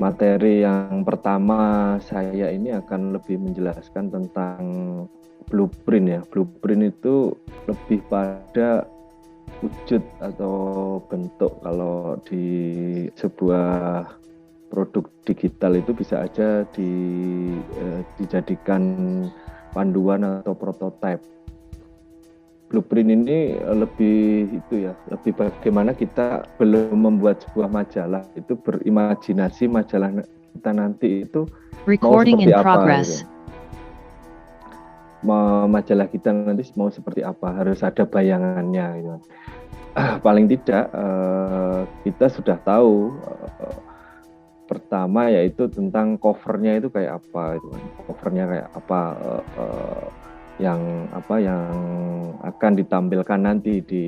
Materi yang pertama saya ini akan lebih menjelaskan tentang blueprint ya. Blueprint itu lebih pada wujud atau bentuk. Kalau di sebuah produk digital itu bisa aja dijadikan panduan atau prototipe. Blueprint ini lebih itu ya, lebih bagaimana kita belum membuat sebuah majalah itu berimajinasi majalah kita nanti itu mau Recording seperti in apa gitu. progress. Majalah kita nanti mau seperti apa, harus ada bayangannya gitu. Paling tidak kita sudah tahu pertama yaitu tentang covernya itu kayak apa itu kan. Covernya kayak apa yang akan ditampilkan nanti di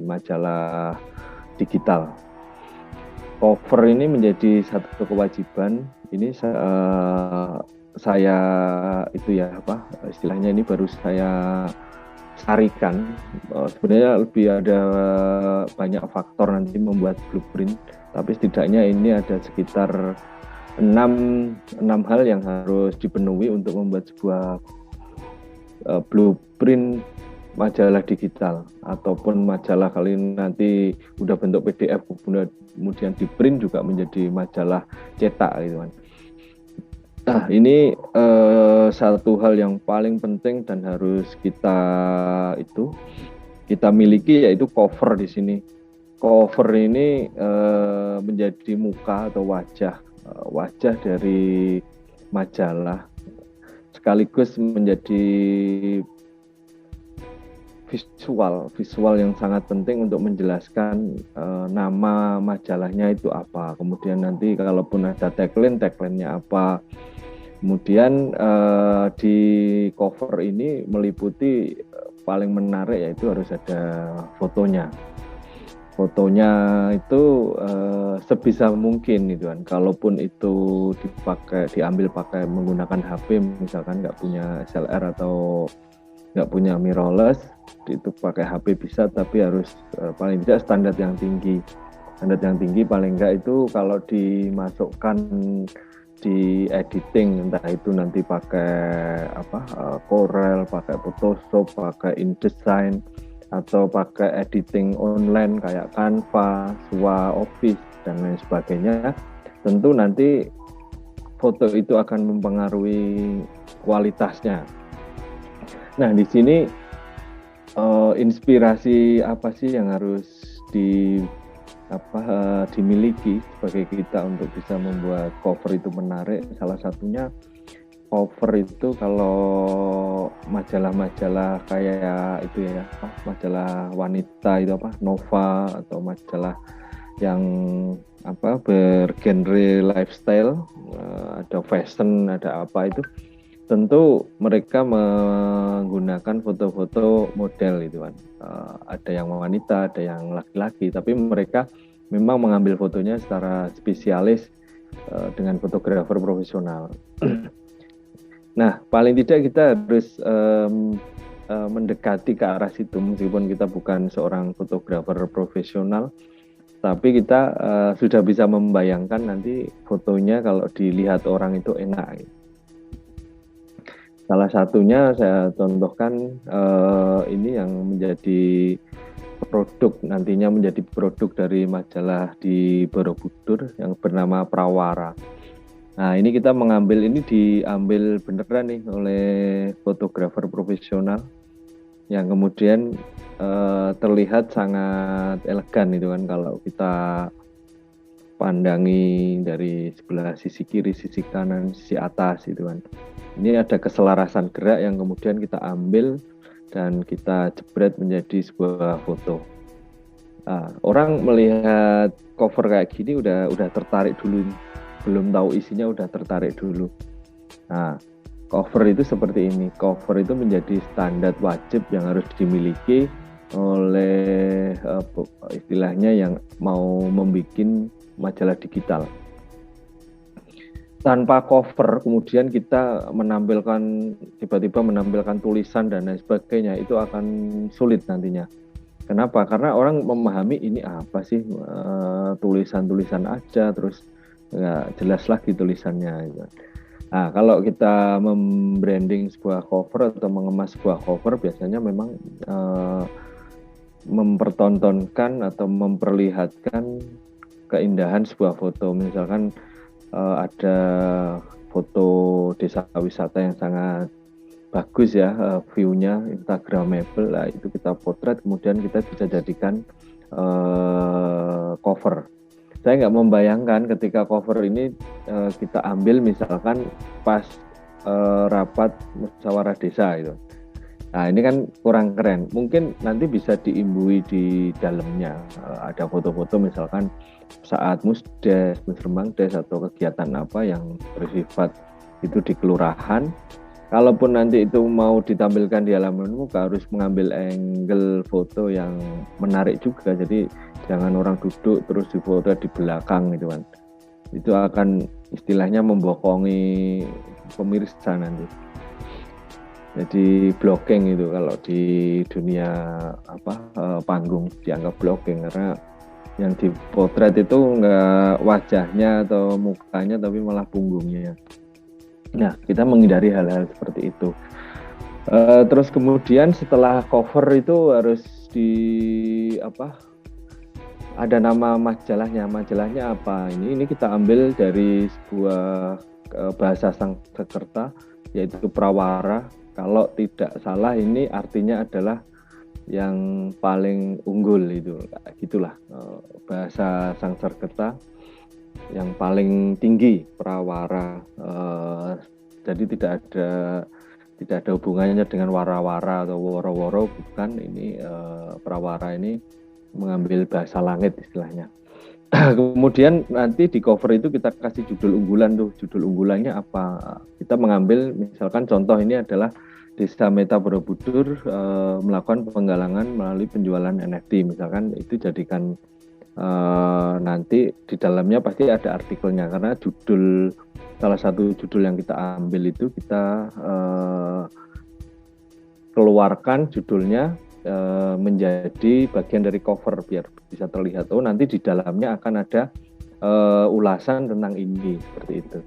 majalah digital. Cover ini menjadi satu kewajiban. Ini saya itu ya apa istilahnya ini baru saya sarikan. Sebenarnya lebih ada banyak faktor nanti membuat blueprint, tapi setidaknya ini ada sekitar 6 hal yang harus dipenuhi untuk membuat sebuah blueprint majalah digital ataupun majalah kali ini nanti udah bentuk PDF kemudian di print juga menjadi majalah cetak gitu kan. Nah, ini satu hal yang paling penting dan harus kita miliki yaitu cover di sini. Cover ini menjadi muka atau wajah dari majalah sekaligus menjadi visual yang sangat penting untuk menjelaskan nama majalahnya itu apa. Kemudian nanti kalaupun ada tagline-nya apa. Kemudian di cover ini meliputi paling menarik yaitu harus ada fotonya. Fotonya itu sebisa mungkin gitu kan. Kalaupun itu diambil pakai menggunakan HP, misalkan nggak punya SLR atau nggak punya mirrorless, itu pakai HP bisa, tapi harus paling tidak standar yang tinggi. Standar yang tinggi paling nggak itu kalau dimasukkan di editing, entah itu nanti pakai Corel, pakai Photoshop, pakai InDesign, atau pakai editing online kayak Canva, Swa, Office, dan lain sebagainya. Tentu nanti foto itu akan mempengaruhi kualitasnya. Nah, di sini inspirasi apa sih yang harus dimiliki sebagai kita untuk bisa membuat cover itu menarik? Salah satunya cover itu kalau majalah-majalah kayak itu ya, majalah wanita itu Nova atau majalah yang bergenre lifestyle, ada fashion, ada apa itu. Tentu mereka menggunakan foto-foto model itu kan. Ada yang wanita, ada yang laki-laki, tapi mereka memang mengambil fotonya secara spesialis dengan fotografer profesional. Nah, paling tidak kita harus mendekati ke arah situ, meskipun kita bukan seorang fotografer profesional, tapi kita sudah bisa membayangkan nanti fotonya kalau dilihat orang itu enak. Salah satunya saya contohkan ini yang menjadi produk, nantinya menjadi produk dari majalah di Borobudur yang bernama Prawara. Nah, ini kita diambil beneran nih oleh fotografer profesional yang kemudian terlihat sangat elegan itu kan kalau kita pandangi dari sebelah sisi kiri, sisi kanan, sisi atas itu kan. Ini ada keselarasan gerak yang kemudian kita ambil dan kita jebret menjadi sebuah foto. Nah, orang melihat cover kayak gini udah tertarik dulu, belum tahu isinya udah tertarik dulu. Nah, cover itu seperti ini. Cover itu menjadi standar wajib yang harus dimiliki oleh istilahnya yang mau membuat majalah digital. Tanpa cover kemudian kita tiba-tiba menampilkan tulisan dan lain sebagainya, itu akan sulit nantinya. Kenapa? Karena orang memahami ini apa sih, tulisan-tulisan aja, terus nggak jelas lagi tulisannya gitu. Nah, kalau kita membranding sebuah cover atau mengemas sebuah cover, biasanya memang mempertontonkan atau memperlihatkan keindahan sebuah foto. Misalkan ada foto desa wisata yang sangat bagus ya, view-nya instagramable, lah itu kita potret, kemudian kita bisa jadikan cover. Saya nggak membayangkan ketika cover ini kita ambil misalkan pas rapat musyawarah desa itu. Nah ini kan kurang keren. Mungkin nanti bisa diimbui di dalamnya. Ada foto-foto misalkan saat musdes, musrembangdes atau kegiatan apa yang bersifat itu di kelurahan. Kalaupun nanti itu mau ditampilkan di halaman muka, harus mengambil angle foto yang menarik juga. Jadi jangan orang duduk terus difoto di belakang gitu kan. Itu akan istilahnya membokongi pemirsa nanti. Jadi blocking itu kalau di dunia panggung dianggap blocking, karena yang dipotret itu enggak wajahnya atau mukanya tapi malah punggungnya. Nah, kita menghindari hal-hal seperti itu. Terus kemudian setelah cover itu harus ada nama majalahnya. Majalahnya apa? Ini kita ambil dari sebuah bahasa Sanskerta yaitu Prawara. Kalau tidak salah ini artinya adalah yang paling unggul itu. Gitulah bahasa Sanskerta. Yang paling tinggi Prawara, jadi tidak ada hubungannya dengan wara-wara atau woro-woro, bukan. Ini Prawara ini mengambil bahasa langit istilahnya. Kemudian nanti di cover itu kita kasih judul unggulan tuh. Judul unggulannya apa? Kita mengambil misalkan contoh ini adalah Desa Meta Borobudur melakukan penggalangan melalui penjualan NFT, misalkan itu jadikan nanti di dalamnya pasti ada artikelnya, karena salah satu judul yang kita ambil itu kita keluarkan judulnya menjadi bagian dari cover biar bisa terlihat nanti di dalamnya akan ada ulasan tentang ini, seperti itu.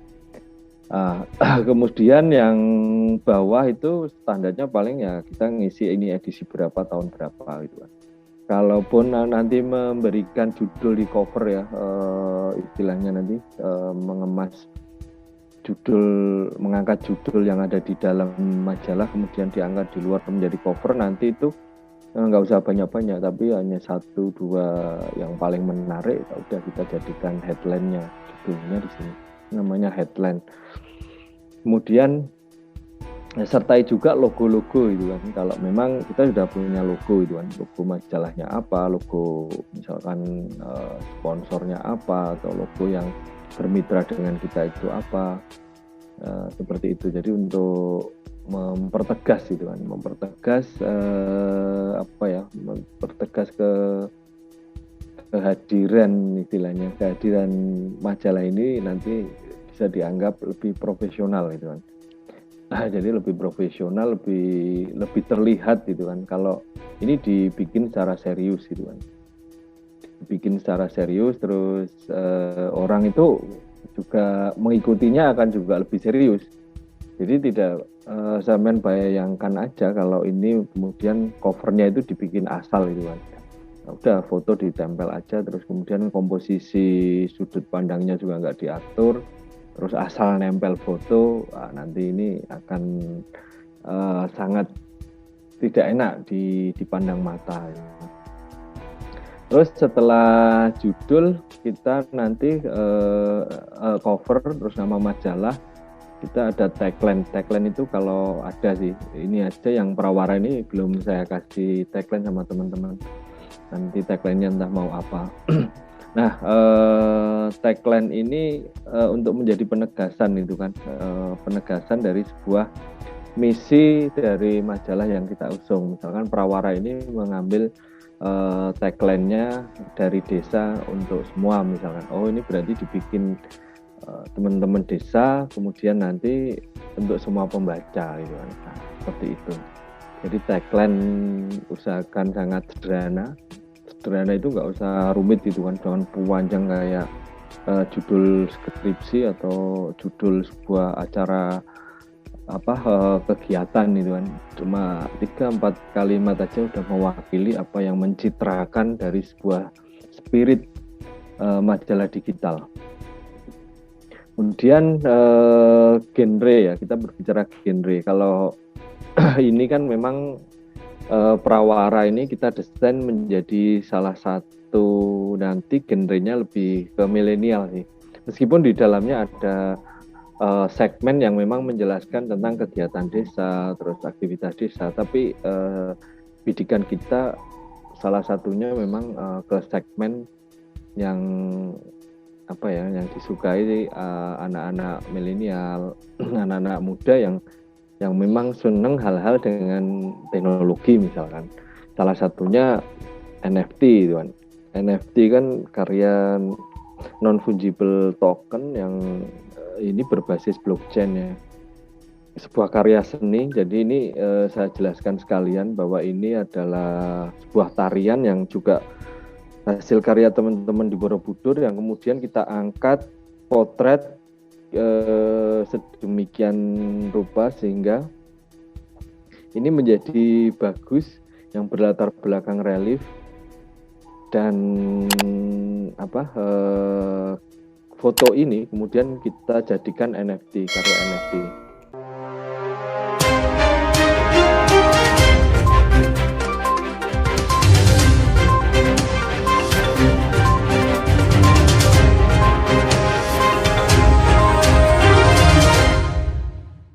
Kemudian yang bawah itu standarnya paling ya kita ngisi ini edisi berapa tahun berapa gitu kan. Kalaupun nanti memberikan judul di cover ya, istilahnya nanti mengemas judul, mengangkat judul yang ada di dalam majalah kemudian diangkat di luar menjadi cover, nanti itu nggak usah banyak-banyak, tapi hanya 1-2 yang paling menarik, udah kita jadikan headline-nya, judulnya di sini namanya headline. Kemudian sertai juga logo-logo itu kan. Kalau memang kita sudah punya logo itu kan, logo majalahnya apa, logo misalkan sponsornya apa, atau logo yang bermitra dengan kita itu apa, seperti itu. Jadi untuk mempertegas itu kan, mempertegas kehadiran istilahnya, kehadiran majalah ini nanti bisa dianggap lebih profesional gitu kan. Jadi lebih profesional, lebih terlihat gitu kan. Kalau ini dibikin secara serius gitu kan, dibikin secara serius, terus orang itu juga mengikutinya akan juga lebih serius. Jadi tidak sampean bayangkan aja kalau ini kemudian covernya itu dibikin asal gitu kan. Nah, udah foto ditempel aja, terus kemudian komposisi sudut pandangnya juga nggak diatur, terus asal nempel foto, nanti ini akan sangat tidak enak dipandang mata. Terus setelah judul kita nanti cover, terus nama majalah, kita ada tagline. Tagline itu kalau ada sih, ini aja yang Prawara ini belum saya kasih tagline sama teman-teman. Nanti tagline-nya entah mau apa. Nah, tagline ini untuk menjadi penegasan itu kan, penegasan dari sebuah misi dari majalah yang kita usung. Misalkan Prawara ini mengambil tagline-nya dari desa untuk semua, misalkan. Oh, ini berarti dibikin teman-teman desa, kemudian nanti untuk semua pembaca gitu kan. Nah, seperti itu. Jadi tagline usahakan sangat sederhana. Sederhana itu nggak usah rumit gitu kan, jangan panjang kayak judul skripsi atau judul sebuah acara kegiatan itu kan, cuma 3-4 kalimat aja udah mewakili apa yang mencitrakan dari sebuah spirit majalah digital. Kemudian genre ya, kita berbicara genre. Kalau ini kan memang Prawara ini kita desain menjadi salah satu nanti genrenya lebih ke milenial sih. Meskipun di dalamnya ada segmen yang memang menjelaskan tentang kegiatan desa, terus aktivitas desa, tapi bidikan kita salah satunya memang ke segmen yang yang disukai anak-anak milenial, anak-anak muda yang memang seneng hal-hal dengan teknologi misalkan. Salah satunya NFT itu kan. NFT kan karya non-fungible token yang ini berbasis blockchain ya. Sebuah karya seni, jadi ini saya jelaskan sekalian bahwa ini adalah sebuah tarian yang juga hasil karya teman-teman di Borobudur yang kemudian kita angkat potret sedemikian rupa sehingga ini menjadi bagus, yang berlatar belakang relief dan foto ini kemudian kita jadikan NFT, karya NFT.